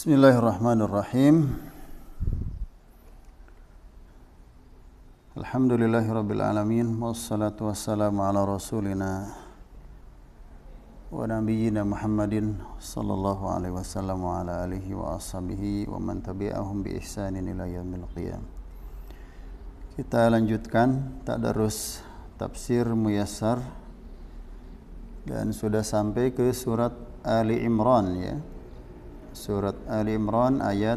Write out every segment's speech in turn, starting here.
Bismillahirrahmanirrahim. Alhamdulillahirabbil alamin wassalatu wassalamu ala rasulina wa nabiyyina Muhammadin sallallahu alaihi wasallam wa ala alihi wa ashabihi wa man tabi'ahum bi ihsanin ila yaumil qiyamah. Kita lanjutkan tadarus tafsir muyassar dan sudah sampai ke surat Ali Imran ya. Surat Ali Imran ayat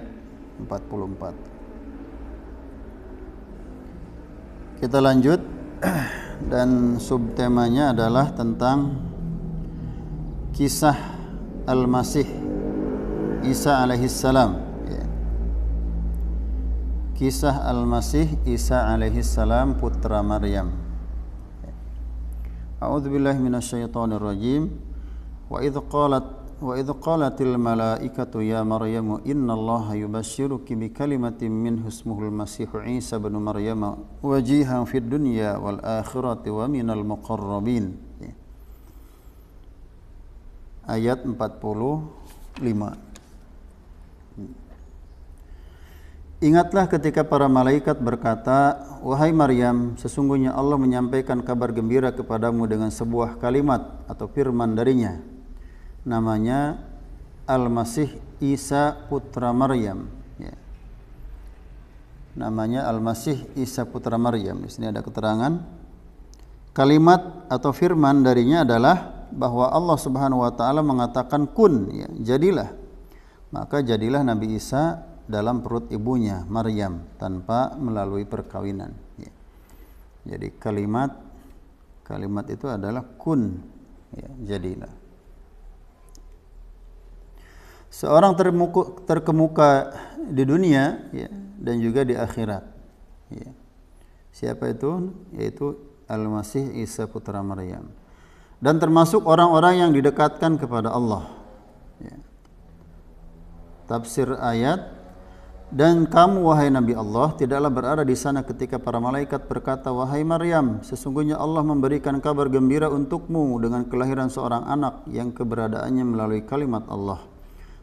44. Kita lanjut dan subtemanya adalah tentang kisah Al-Masih Isa alaihissalam ya. Kisah Al-Masih Isa alaihissalam putra Maryam. A'udzubillahi minasyaitonirrajim. Wa idh qalatil malaikatu ya Maryamu innallaha yubashshiruki bikalimatin minhu ismuhul Masihu Isa ibn Maryam wajihan fid dunya wal akhirati wa minal muqarrabin. Ayat 45. Ingatlah ketika para malaikat berkata, wahai Maryam, sesungguhnya Allah menyampaikan kabar gembira kepadamu dengan sebuah kalimat atau firman darinya. Namanya Al-Masih Isa putra Maryam ya. Namanya Al-Masih Isa putra Maryam. Di sini ada keterangan kalimat atau firman darinya adalah bahwa Allah Subhanahu wa taala mengatakan kun ya, jadilah. Maka jadilah Nabi Isa dalam perut ibunya Maryam tanpa melalui perkawinan ya. Jadi kalimat itu adalah kun ya, jadilah. Seorang terkemuka di dunia ya, dan juga di akhirat ya. Siapa itu? Yaitu Al-Masih Isa putra Maryam, dan termasuk orang-orang yang didekatkan kepada Allah ya. Tafsir ayat, dan kamu wahai Nabi Allah tidaklah berada di sana ketika para malaikat berkata, wahai Maryam, sesungguhnya Allah memberikan kabar gembira untukmu dengan kelahiran seorang anak yang keberadaannya melalui kalimat Allah.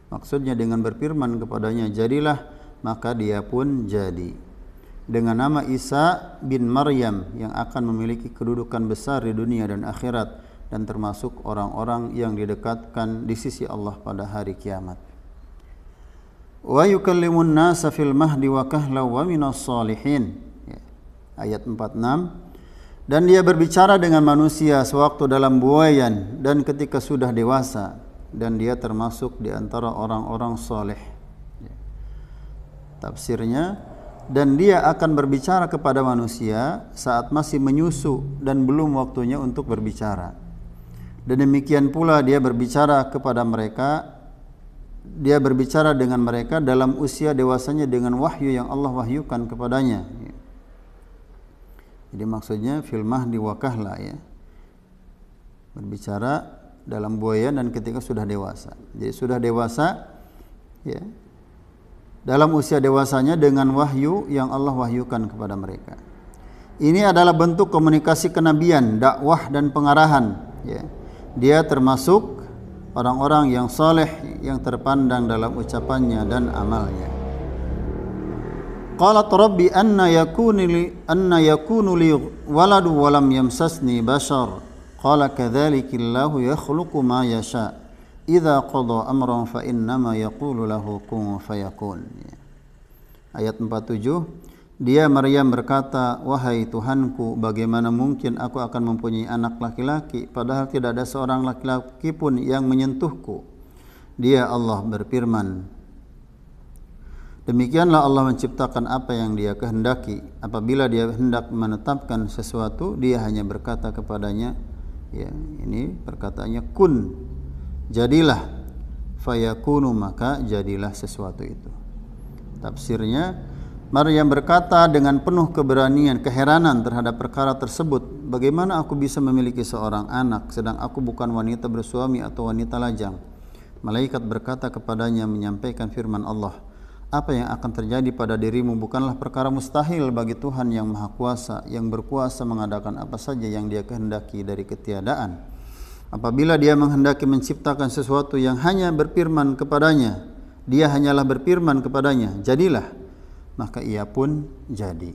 Maksudnya dengan berfirman kepadanya, jadilah, maka dia pun jadi. Dengan nama Isa bin Maryam yang akan memiliki kedudukan besar di dunia dan akhirat, dan termasuk orang-orang yang didekatkan di sisi Allah pada hari kiamat. Wa yukallimun nasa fil mahdi wa kahla wa minas salihin. Ayat 46. Dan dia berbicara dengan manusia sewaktu dalam buayan dan ketika sudah dewasa, dan dia termasuk di antara orang-orang saleh. Tafsirnya, dan dia akan berbicara kepada manusia saat masih menyusu dan belum waktunya untuk berbicara. Dan demikian pula dia berbicara kepada mereka, dia berbicara dengan mereka dalam usia dewasanya dengan wahyu yang Allah wahyukan kepadanya. Jadi maksudnya fil mahdi wa kahla ya. Berbicara dalam buayan dan ketika sudah dewasa. Jadi sudah dewasa ya, dalam usia dewasanya dengan wahyu yang Allah wahyukan kepada mereka. Ini adalah bentuk komunikasi kenabian, dakwah dan pengarahan ya. Dia termasuk orang-orang yang saleh yang terpandang dalam ucapannya dan amalnya. Qalat rabbi anna yakunu li waladu wa lam yamsasni bashar. Qala kadzzalikillahu yakhluqu ma yasha. Idza qada amran fa innama yaqulu lahu kun fayakun. Ayat 47. Dia Maryam berkata, wahai Tuhanku, bagaimana mungkin aku akan mempunyai anak laki-laki padahal tidak ada seorang laki-laki pun yang menyentuhku. Dia Allah berfirman, demikianlah Allah menciptakan apa yang dia kehendaki. Apabila dia hendak menetapkan sesuatu, dia hanya berkata kepadanya ya, ini perkataannya kun, jadilah, fayakunu, maka jadilah sesuatu itu. Tafsirnya, Maryam berkata dengan penuh keberanian, keheranan terhadap perkara tersebut, bagaimana aku bisa memiliki seorang anak sedang aku bukan wanita bersuami atau wanita lajang. Malaikat berkata kepadanya menyampaikan firman Allah, apa yang akan terjadi pada dirimu bukanlah perkara mustahil bagi Tuhan yang Maha Kuasa, yang berkuasa mengadakan apa saja yang Dia kehendaki dari ketiadaan. Apabila Dia menghendaki menciptakan sesuatu yang hanya berfirman kepadanya, Dia hanyalah berfirman kepadanya, jadilah, maka ia pun jadi.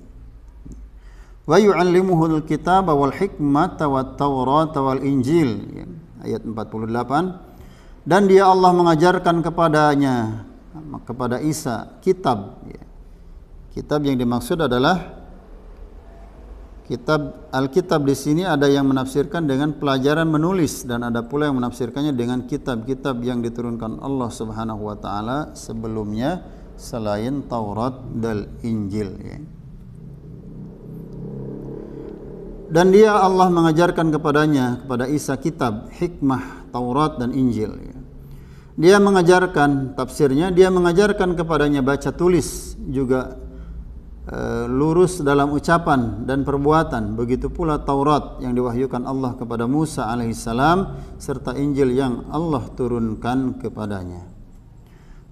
Wa yu'allimuhul kitaba wal hikmata wat taurata wal injil, ayat 48. Dan dia Allah mengajarkan kepadanya, kepada Isa, kitab. Kitab yang dimaksud adalah kitab Alkitab. Di sini ada yang menafsirkan dengan pelajaran menulis, dan ada pula yang menafsirkannya dengan kitab-kitab yang diturunkan Allah Subhanahu wa taala sebelumnya selain Taurat dan Injil, ya. Dan dia Allah mengajarkan kepadanya, kepada Isa, kitab, hikmah, Taurat dan Injil, ya. Dia mengajarkan, tafsirnya, dia mengajarkan kepadanya baca tulis, juga lurus dalam ucapan dan perbuatan. Begitu pula Taurat yang diwahyukan Allah kepada Musa alaihissalam, serta Injil yang Allah turunkan kepadanya.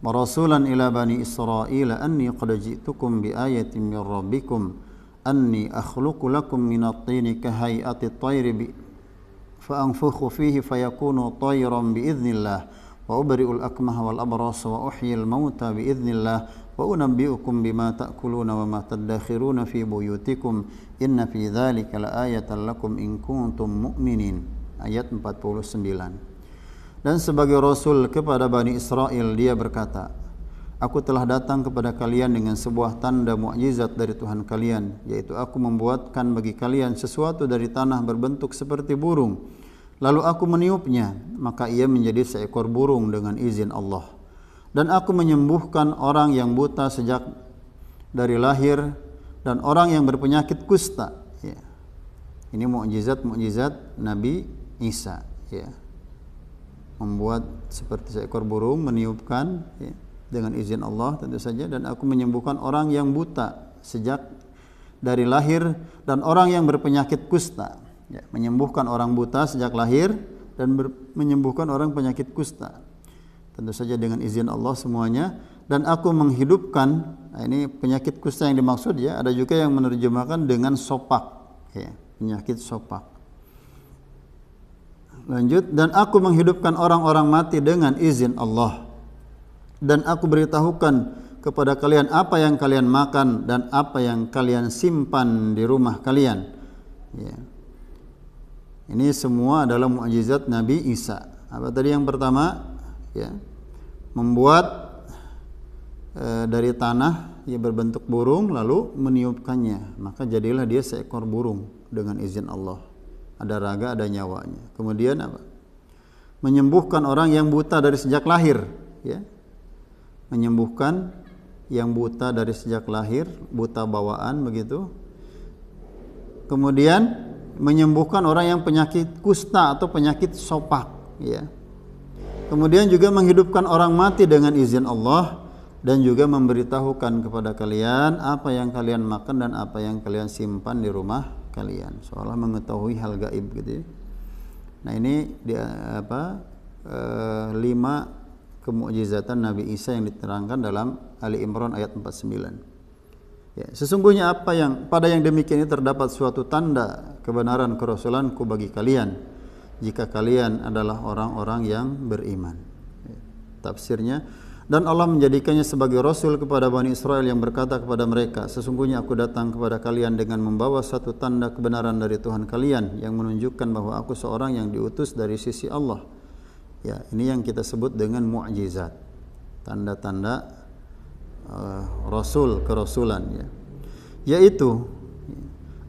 Rasulan ila bani Israil anni qad ji'tukum bi ayatin min rabbikum anni akhluqu lakum minat tini kahayati at-tayri fa anfukhu fihi fayakunu tayran bi idznillah wa ubri'ul akmaha wal abrasa wa uhyil mauta bi idznillah wa unabbi'ukum bima ta'kuluna wa ma tadakhiruna fi buyutikum inna fi dzalika laayatan lakum in kuntum mu'minin, ayat 49. Dan sebagai rasul kepada Bani Israel dia berkata, aku telah datang kepada kalian dengan sebuah tanda mukjizat dari Tuhan kalian, yaitu aku membuatkan bagi kalian sesuatu dari tanah berbentuk seperti burung, lalu aku meniupnya, maka ia menjadi seekor burung dengan izin Allah. Dan aku menyembuhkan orang yang buta sejak dari lahir dan orang yang berpenyakit kusta, ya. Ini mukjizat Nabi Isa, ya. Membuat seperti seekor burung, meniupkan, ya, dengan izin Allah tentu saja. Dan aku menyembuhkan orang yang buta sejak dari lahir dan orang yang berpenyakit kusta, ya. Menyembuhkan orang buta sejak lahir dan menyembuhkan orang penyakit kusta, tentu saja dengan izin Allah semuanya. Dan aku menghidupkan, nah ini penyakit kusta yang dimaksud, ya. Ada juga yang menerjemahkan dengan sopak, ya, penyakit sopak. Lanjut, dan aku menghidupkan orang-orang mati dengan izin Allah. Dan aku beritahukan kepada kalian apa yang kalian makan dan apa yang kalian simpan di rumah kalian, ya. Ini semua adalah mukjizat Nabi Isa. Apa tadi yang pertama? Ya, membuat dari tanah yang berbentuk burung lalu meniupkannya, maka jadilah dia seekor burung dengan izin Allah. Ada raga, ada nyawanya. Kemudian apa? Menyembuhkan orang yang buta dari sejak lahir, ya. Menyembuhkan yang buta dari sejak lahir, buta bawaan begitu. Kemudian menyembuhkan orang yang penyakit kusta atau penyakit sopak, ya. Kemudian juga menghidupkan orang mati dengan izin Allah, dan juga memberitahukan kepada kalian apa yang kalian makan dan apa yang kalian simpan di rumah kalian, seolah mengetahui hal gaib, gitu, ya. Nah, ini dia 5 kemukjizatan Nabi Isa yang diterangkan dalam Ali Imran ayat 49. Ya, sesungguhnya pada yang demikian ini terdapat suatu tanda kebenaran kerasulanku bagi kalian, jika kalian adalah orang-orang yang beriman. Tafsirnya, dan Allah menjadikannya sebagai rasul kepada Bani Israel yang berkata kepada mereka, sesungguhnya aku datang kepada kalian dengan membawa satu tanda kebenaran dari Tuhan kalian yang menunjukkan bahwa aku seorang yang diutus dari sisi Allah. Ya, ini yang kita sebut dengan mukjizat, tanda-tanda rasul, kerasulan, ya. Yaitu,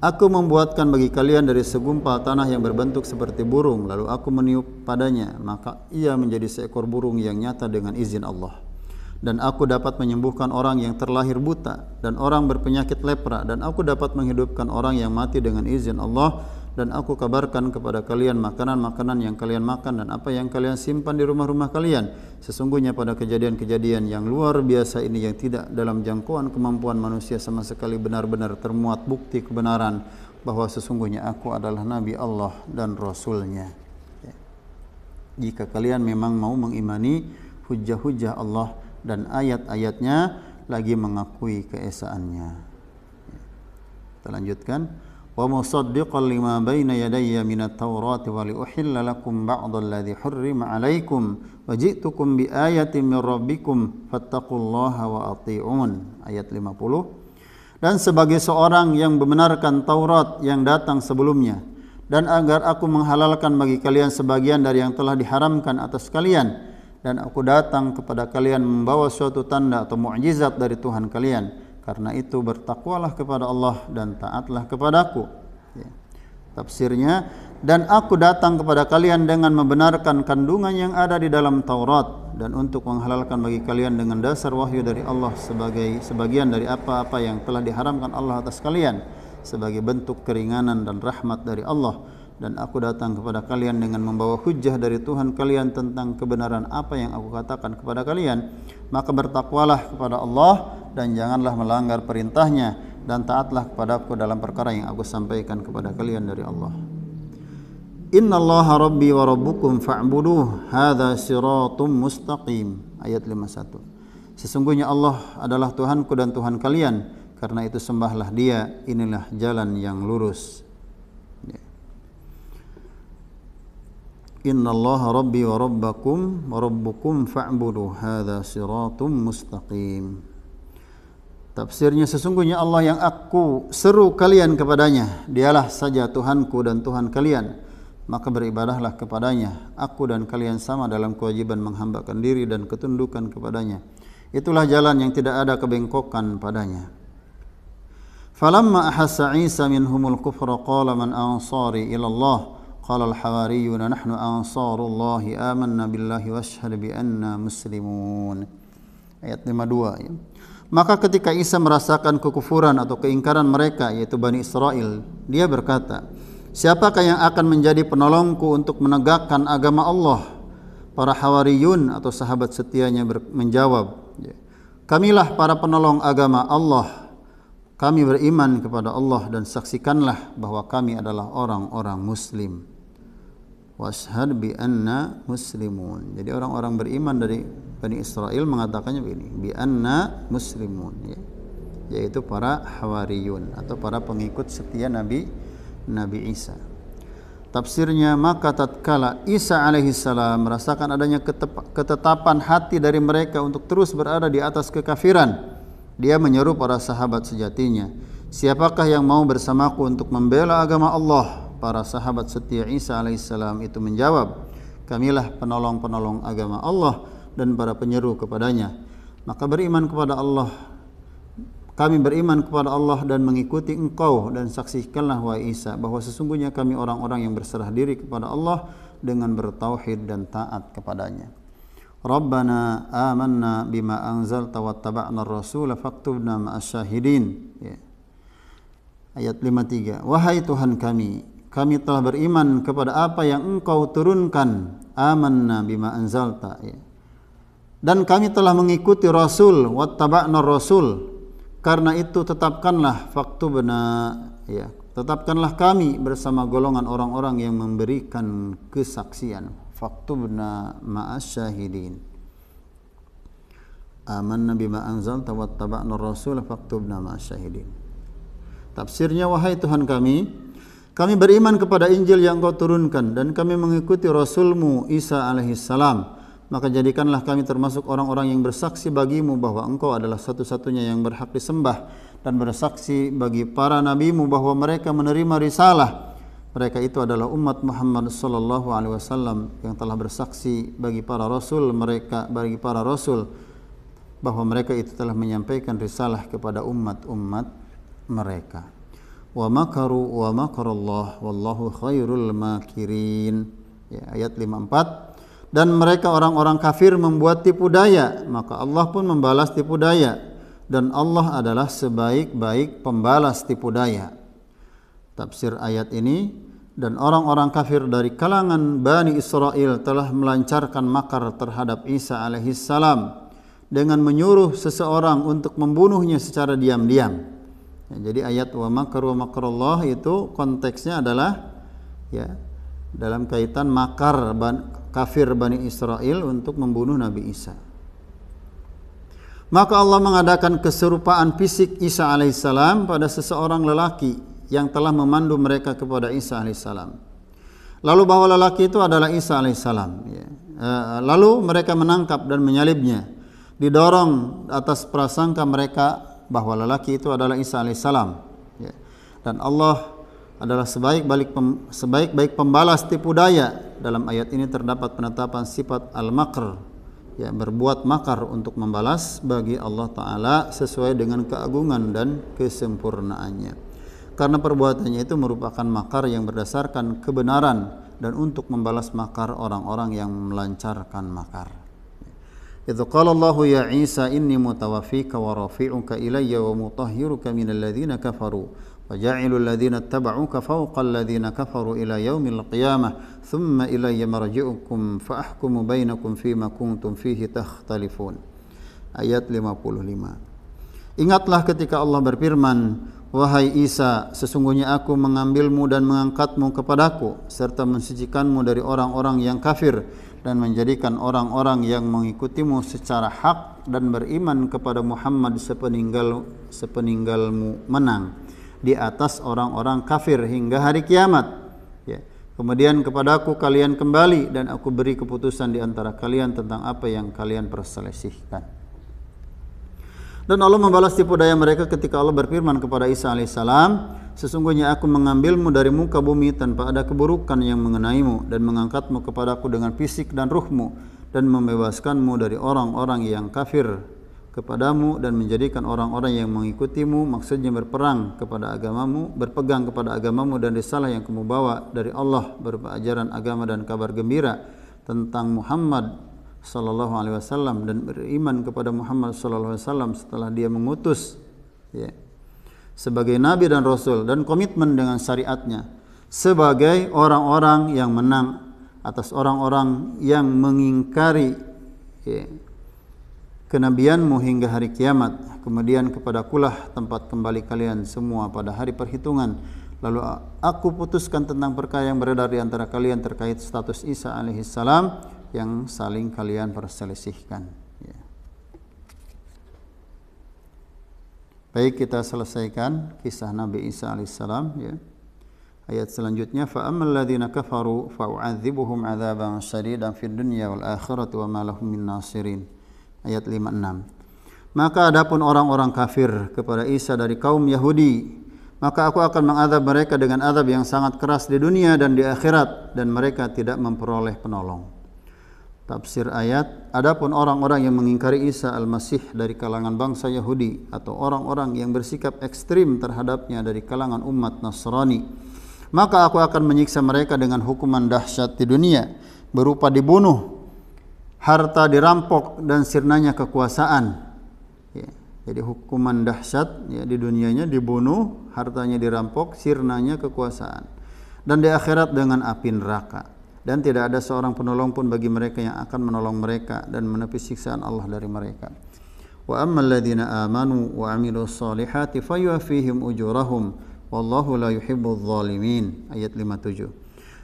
aku membuatkan bagi kalian dari segumpal tanah yang berbentuk seperti burung, lalu aku meniup padanya, maka ia menjadi seekor burung yang nyata dengan izin Allah. Dan aku dapat menyembuhkan orang yang terlahir buta dan orang berpenyakit lepra, dan aku dapat menghidupkan orang yang mati dengan izin Allah. Dan aku kabarkan kepada kalian makanan-makanan yang kalian makan dan apa yang kalian simpan di rumah-rumah kalian. Sesungguhnya pada kejadian-kejadian yang luar biasa ini, yang tidak dalam jangkauan kemampuan manusia sama sekali, benar-benar termuat bukti kebenaran bahwa sesungguhnya aku adalah Nabi Allah dan Rasulnya. Jika kalian memang mau mengimani hujah-hujah Allah dan ayat-ayatnya, lagi mengakui keesaannya. Kita lanjutkan. wa musaddiqan lima baina yadayya minat Taurati wa li uhilla lakum ba'dal ladzi hurrima 'alaikum wa ji'tukum bi ayatin min rabbikum fattaqullaha wa athi'un. Ayat 50. Dan sebagai seorang yang membenarkan Taurat yang datang sebelumnya, dan agar aku menghalalkan bagi kalian sebagian dari yang telah diharamkan atas kalian, dan aku datang kepada kalian membawa suatu tanda atau mukjizat dari Tuhan kalian. Karena itu bertakwalah kepada Allah dan taatlah kepadaku. Ya. Tafsirnya, dan aku datang kepada kalian dengan membenarkan kandungan yang ada di dalam Taurat, dan untuk menghalalkan bagi kalian dengan dasar wahyu dari Allah sebagai sebagian dari apa-apa yang telah diharamkan Allah atas kalian, sebagai bentuk keringanan dan rahmat dari Allah. Dan aku datang kepada kalian dengan membawa hujjah dari Tuhan kalian tentang kebenaran apa yang aku katakan kepada kalian. Maka bertakwalah kepada Allah dan janganlah melanggar perintahnya, dan taatlah kepadaku dalam perkara yang aku sampaikan kepada kalian dari Allah. Innallaha rabbi wa rabbukum fa'buduh hadza siratum mustaqim. Ayat 51. Sesungguhnya Allah adalah Tuhanku dan Tuhan kalian, karena itu sembahlah Dia, inilah jalan yang lurus. Innallaha rabbi wa rabbukum fa'budu hadza siratum mustaqim. Tafsirnya, sesungguhnya Allah yang aku seru kalian kepadanya, Dialah saja Tuhanku dan Tuhan kalian, maka beribadahlah kepadanya. Aku dan kalian sama dalam kewajiban menghambakan diri dan ketundukan kepadanya. Itulah jalan yang tidak ada kebengkokan padanya. Falamma ahassa Isa minhumul kufra qala man ansari ila Allah. Qala al-hawariyuna nahnu ansarullahi amanna billahi washhad bi anna muslimun. Ayat 52 ya. Maka ketika Isa merasakan kekufuran atau keingkaran mereka, yaitu Bani Israel, dia berkata, siapakah yang akan menjadi penolongku untuk menegakkan agama Allah? Para Hawariyun atau sahabat setianya menjawab, kamilah para penolong agama Allah. Kami beriman kepada Allah dan saksikanlah bahwa kami adalah orang-orang muslim. Washhad bi anna muslimun. Jadi orang-orang beriman dari Bani Israel mengatakannya begini, bi anna muslimun, ya. Yaitu para Hawariyun atau para pengikut setia Nabi Isa. Tafsirnya, maka tatkala Isa alaihissalam merasakan adanya ketetapan hati dari mereka untuk terus berada di atas kekafiran, dia menyeru para sahabat sejatinya, siapakah yang mau bersamaku untuk membela agama Allah? Para sahabat setia Isa alaihissalam itu menjawab, kamilah penolong-penolong agama Allah dan para penyeru kepadanya. Maka beriman kepada Allah, kami beriman kepada Allah dan mengikuti engkau, dan saksikanlah wahai Isa bahwa sesungguhnya kami orang-orang yang berserah diri kepada Allah dengan bertauhid dan taat kepadanya. Rabbana amanna bima anzalta wattaba'na ar-rasula faktubna ma'as syahidin. Ya. Ayat 53. Wahai Tuhan kami telah beriman kepada apa yang engkau turunkan, amanna bima anzalta, ya. Dan kami telah mengikuti Rasul, wattaba'na ar-rasul. Karena itu tetapkanlah faktubna, ya, tetapkanlah kami bersama golongan orang-orang yang memberikan kesaksian. Faktubna ma'as syahidin. Amanna bima anzalta wattaba'na ar-rasul faktubna ma'as syahidin. Tafsirnya, wahai Tuhan kami beriman kepada Injil yang Engkau turunkan dan kami mengikuti Rasulmu Isa alaihissalam. Maka jadikanlah kami termasuk orang-orang yang bersaksi bagimu bahwa Engkau adalah satu-satunya yang berhak disembah, dan bersaksi bagi para nabimu bahwa mereka menerima risalah. Mereka itu adalah umat Muhammad sallallahu alaihi wasallam yang telah bersaksi bagi para rasul bahwa mereka itu telah menyampaikan risalah kepada umat-umat mereka. Wa makaru wa makarallah wallahu khairul makirin. Ya, ayat 54. Dan mereka orang-orang kafir membuat tipu daya, maka Allah pun membalas tipu daya, dan Allah adalah sebaik-baik pembalas tipu daya. Tafsir ayat ini, dan orang-orang kafir dari kalangan Bani Israel telah melancarkan makar terhadap Isa alaihissalam dengan menyuruh seseorang untuk membunuhnya secara diam-diam. Ya, jadi ayat wa makaru wa makarallah itu konteksnya adalah ya dalam kaitan makar kafir Bani Israel untuk membunuh Nabi Isa. Maka Allah mengadakan keserupaan fisik Isa alaihissalam pada seseorang lelaki yang telah memandu mereka kepada Isa alaihissalam. Lalu bahwa lelaki itu adalah Isa alaihissalam. Ya. Lalu mereka menangkap dan menyalibnya, didorong atas prasangka mereka bahwa lelaki itu adalah Isa alaihissalam. Ya. Dan Allah adalah sebaik-baik pembalas tipu daya. Dalam ayat ini terdapat penetapan sifat al-makr, ya, berbuat makar untuk membalas bagi Allah Ta'ala sesuai dengan keagungan dan kesempurnaannya. Karena perbuatannya itu merupakan makar yang berdasarkan kebenaran dan untuk membalas makar orang-orang yang melancarkan makar. Itu qala Allahu ya Isa inni mutawaffika wa rafi'uka ilayya wa mutahhiruka minal ladzina kafaru wa ja'ilul ladzina ittaba'uka fawqa alladzina kafaru ila yaumil qiyamah thumma ilayya marji'ukum fa ahkumu bainakum fima kuntum fihi takhtalifun. Ayat 55. Ingatlah ketika Allah berfirman, wahai Isa, sesungguhnya aku mengambilmu dan mengangkatmu kepadaku serta mensucikanmu dari orang-orang yang kafir dan menjadikan orang-orang yang mengikutimu secara hak dan beriman kepada Muhammad sepeninggalmu menang di atas orang-orang kafir hingga hari kiamat. Ya. Kemudian kepadaku kalian kembali dan aku beri keputusan di antara kalian tentang apa yang kalian perselisihkan. Dan Allah membalas tipu daya mereka ketika Allah berfirman kepada Isa alaihissalam, sesungguhnya aku mengambilmu dari muka bumi tanpa ada keburukan yang mengenaimu dan mengangkatmu kepadaku dengan fisik dan ruhmu dan membebaskanmu dari orang-orang yang kafir kepadamu dan menjadikan orang-orang yang mengikutimu, maksudnya berpegang kepada agamamu dan risalah yang kamu bawa dari Allah berupa ajaran agama dan kabar gembira tentang Muhammad sallallahu alaihi wasallam dan beriman kepada Muhammad sallallahu alaihi wasallam setelah dia mengutus, ya, sebagai nabi dan rasul, dan komitmen dengan syariatnya sebagai orang-orang yang menang atas orang-orang yang mengingkari, ya, kenabianmu hingga hari kiamat. Kemudian kepadakulah tempat kembali kalian semua pada hari perhitungan. Lalu aku putuskan tentang perkara yang beredar di antara kalian terkait status Isa alaihissalam yang saling kalian perselisihkan. Ya. Baik, kita selesaikan kisah Nabi Isa alaihissalam. Ya. Ayat selanjutnya, fa ammal ladzina kafaru fa u'adzibuhum 'adzaban syadidan fid dunya wal akhirati wa ma lahum min nasirin. Ayat 56. Maka adapun orang-orang kafir kepada Isa dari kaum Yahudi, maka aku akan mengadab mereka dengan adab yang sangat keras di dunia dan di akhirat, dan mereka tidak memperoleh penolong. Tafsir ayat, adapun orang-orang yang mengingkari Isa al-Masih dari kalangan bangsa Yahudi atau orang-orang yang bersikap ekstrim terhadapnya dari kalangan umat Nasrani, maka aku akan menyiksa mereka dengan hukuman dahsyat di dunia berupa dibunuh, harta dirampok, dan sirnanya kekuasaan. Ya, jadi hukuman dahsyat, ya, di dunianya dibunuh, hartanya dirampok, sirnanya kekuasaan, dan di akhirat dengan api neraka. Dan tidak ada seorang penolong pun bagi mereka yang akan menolong mereka dan menepis siksaan Allah dari mereka. Wa ammal ladzina amanu wa 'amilus solihati fayuwaffihim ujurahum wallahu la yuhibbudz zalimin. Ayat 57.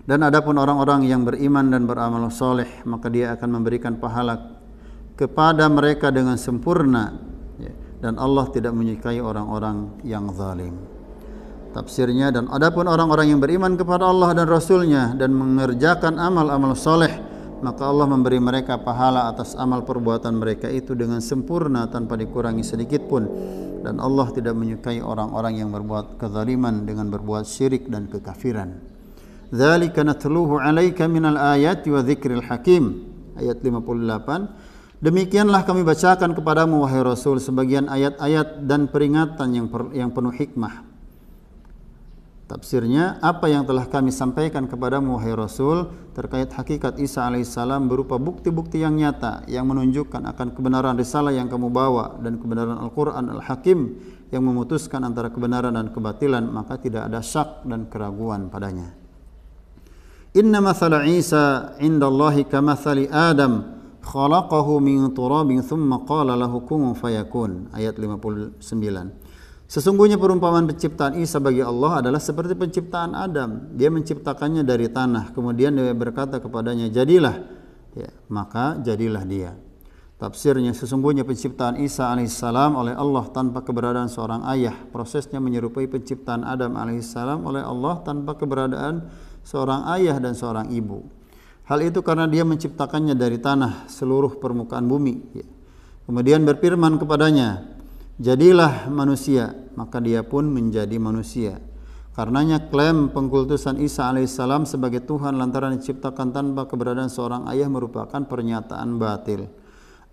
Dan adapun orang-orang yang beriman dan beramal soleh, maka dia akan memberikan pahala kepada mereka dengan sempurna, ya, dan Allah tidak menyukai orang-orang yang zalim. Tafsirnya, dan adapun orang-orang yang beriman kepada Allah dan Rasul-Nya dan mengerjakan amal-amal soleh, maka Allah memberi mereka pahala atas amal perbuatan mereka itu dengan sempurna tanpa dikurangi sedikit pun, dan Allah tidak menyukai orang-orang yang berbuat kezaliman dengan berbuat syirik dan kekafiran. Dzalika natluhu 'alaika minal ayati wa dzikril hakim. Ayat 58. Demikianlah kami bacakan kepadamu wahai Rasul sebagian ayat-ayat dan peringatan yang penuh hikmah. Tafsirnya, apa yang telah kami sampaikan kepadamu wahai Rasul terkait hakikat Isa alaihissalam berupa bukti-bukti yang nyata yang menunjukkan akan kebenaran risalah yang kamu bawa dan kebenaran Al-Quran Al-Hakim yang memutuskan antara kebenaran dan kebatilan, maka tidak ada syak dan keraguan padanya. Inna mathala Isa indallahi kamathali Adam khalaqahu min turabin thumma qala lahu kun fayakun. Ayat 59. Sesungguhnya perumpamaan penciptaan Isa bagi Allah adalah seperti penciptaan Adam. Dia menciptakannya dari tanah, kemudian dia berkata kepadanya, jadilah, ya, maka jadilah dia. Tafsirnya, sesungguhnya penciptaan Isa alaihissalam oleh Allah tanpa keberadaan seorang ayah. Prosesnya menyerupai penciptaan Adam alaihissalam oleh Allah tanpa keberadaan seorang ayah dan seorang ibu. Hal itu karena Dia menciptakannya dari tanah seluruh permukaan bumi. Kemudian berfirman kepadanya, jadilah manusia, maka dia pun menjadi manusia. Karenanya klaim pengkultusan Isa alaihissalam sebagai Tuhan lantaran diciptakan tanpa keberadaan seorang ayah merupakan pernyataan batil.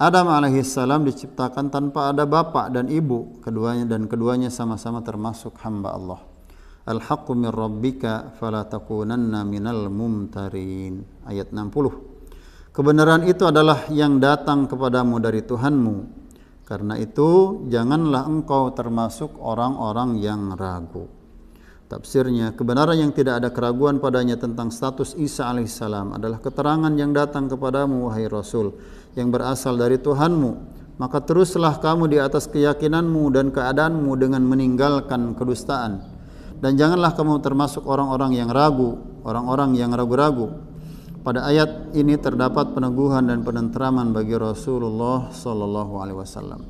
Adam alaihissalam diciptakan tanpa ada bapak dan ibu, keduanya sama-sama termasuk hamba Allah. Al-haqqu min rabbika fala takunanna minal mumtarin. Ayat 60. Kebenaran itu adalah yang datang kepadamu dari Tuhanmu. Karena itu janganlah engkau termasuk orang-orang yang ragu. Tafsirnya, kebenaran yang tidak ada keraguan padanya tentang status Isa alaihissalam adalah keterangan yang datang kepadamu wahai Rasul, yang berasal dari Tuhanmu. Maka teruslah kamu di atas keyakinanmu dan keadaanmu dengan meninggalkan kedustaan. Dan janganlah kamu termasuk orang-orang yang ragu, orang-orang yang ragu-ragu. Pada ayat ini terdapat peneguhan dan penentraman bagi Rasulullah sallallahu alaihi wasallam.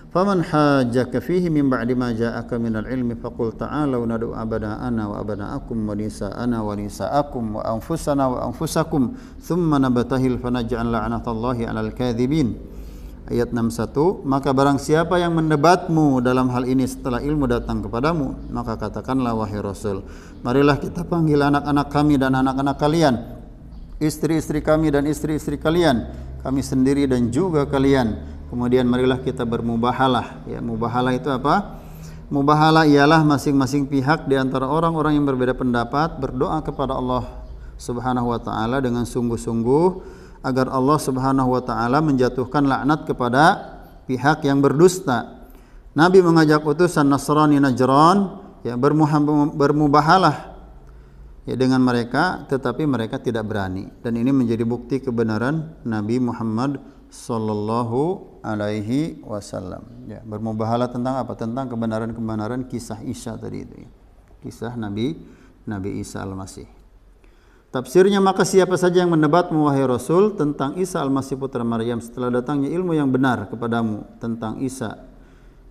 Faman hajjaka fihi min ba'di ma ja'aka minal ilmi faqul ta'alu nad'u abna'ana wa abna'akum wa nisa'ana wa nisa'akum wa anfusana wa anfusakum thumma nabtahil fanaj'al la'natallahi 'alal kadhibin. Ayat 61, maka barang siapa yang mendebatmu dalam hal ini setelah ilmu datang kepadamu, maka katakanlah wahai Rasul, marilah kita panggil anak-anak kami dan anak-anak kalian, istri-istri kami dan istri-istri kalian, kami sendiri dan juga kalian. Kemudian marilah kita bermubahalah. Ya, mubahalah itu apa? Mubahalah ialah masing-masing pihak di antara orang-orang yang berbeda pendapat berdoa kepada Allah Subhanahu wa taala dengan sungguh-sungguh agar Allah Subhanahu wa taala menjatuhkan laknat kepada pihak yang berdusta. Nabi mengajak utusan Nasrani Najran ya bermubahalah ya dengan mereka, tetapi mereka tidak berani, dan ini menjadi bukti kebenaran Nabi Muhammad sallallahu alaihi wasallam. Ya, bermubahalah tentang apa? Tentang kebenaran-kebenaran kisah Isa tadi itu. Ya. Kisah Nabi Isa Al-Masih. Tafsirnya, maka siapa saja yang mendebatmu wahai Rasul tentang Isa Al-Masih putra Maryam setelah datangnya ilmu yang benar kepadamu tentang Isa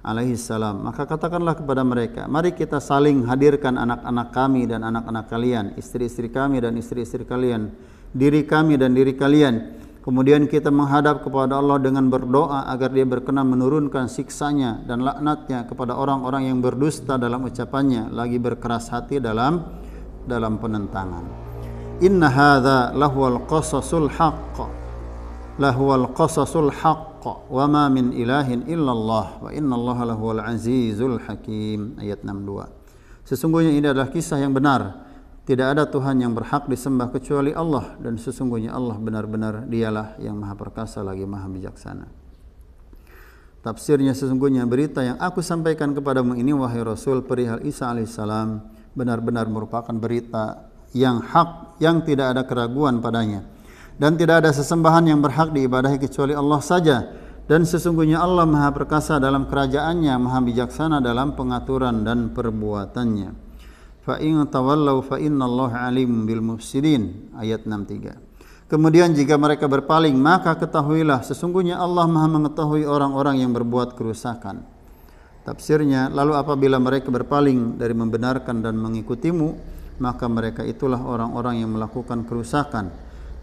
alaihi salam, maka katakanlah kepada mereka, mari kita saling hadirkan anak-anak kami dan anak-anak kalian, istri-istri kami dan istri-istri kalian, diri kami dan diri kalian. Kemudian kita menghadap kepada Allah dengan berdoa agar Dia berkenan menurunkan siksanya dan laknatnya kepada orang-orang yang berdusta dalam ucapannya, lagi berkeras hati dalam penentangan. Inna hadza lahuwal qasasul haqq, lahuwal qasasul haqq, wa ma min ilahin illallah, wa innallaha lahuwal azizul hakim. Ayat 62. Sesungguhnya ini adalah kisah yang benar. Tidak ada Tuhan yang berhak disembah kecuali Allah, dan sesungguhnya Allah benar-benar Dialah yang Maha Perkasa lagi Maha Bijaksana. Tafsirnya, sesungguhnya berita yang aku sampaikan kepadamu ini wahai Rasul perihal Isa alaihissalam benar-benar merupakan berita yang hak, yang tidak ada keraguan padanya, dan tidak ada sesembahan yang berhak diibadahi kecuali Allah saja, dan sesungguhnya Allah Maha Perkasa dalam kerajaannya, Maha Bijaksana dalam pengaturan dan perbuatannya. Fa in tawallau fa innallaha alim bil mufsidin. Ayat 63. Kemudian jika mereka berpaling, maka ketahuilah sesungguhnya Allah Maha mengetahui orang-orang yang berbuat kerusakan. Tafsirnya, lalu apabila mereka berpaling dari membenarkan dan mengikutimu, maka mereka itulah orang-orang yang melakukan kerusakan,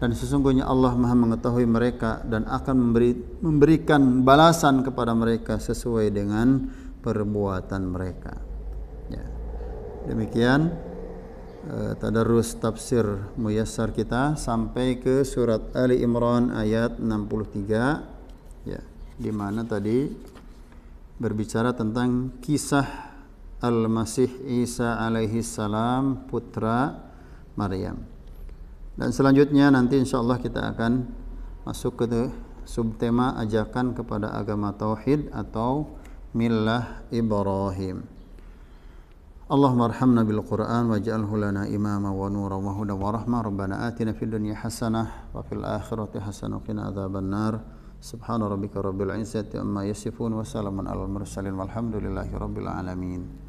dan sesungguhnya Allah Maha mengetahui mereka dan akan memberikan balasan kepada mereka sesuai dengan perbuatan mereka. Ya. Demikian tadarrus tafsir muyassar kita sampai ke surat Ali Imran ayat 63 ya, di mana tadi berbicara tentang kisah Al-Masih Isa alaihi salam putra Maryam. Dan selanjutnya nanti insyaallah kita akan masuk ke subtema ajakan kepada agama tauhid atau millah Ibrahim. Allahumma arhamna bil Qur'an waj'alhu lana imama wa nura wa huda wa rahmah. Rabbana atina fid dunya hasanah wa fil akhirati hasanah wa qina adzaban nar. Subhana rabbika rabbil izzati amma yasifun wa salamun alal mursalin walhamdulillahi rabbil alamin.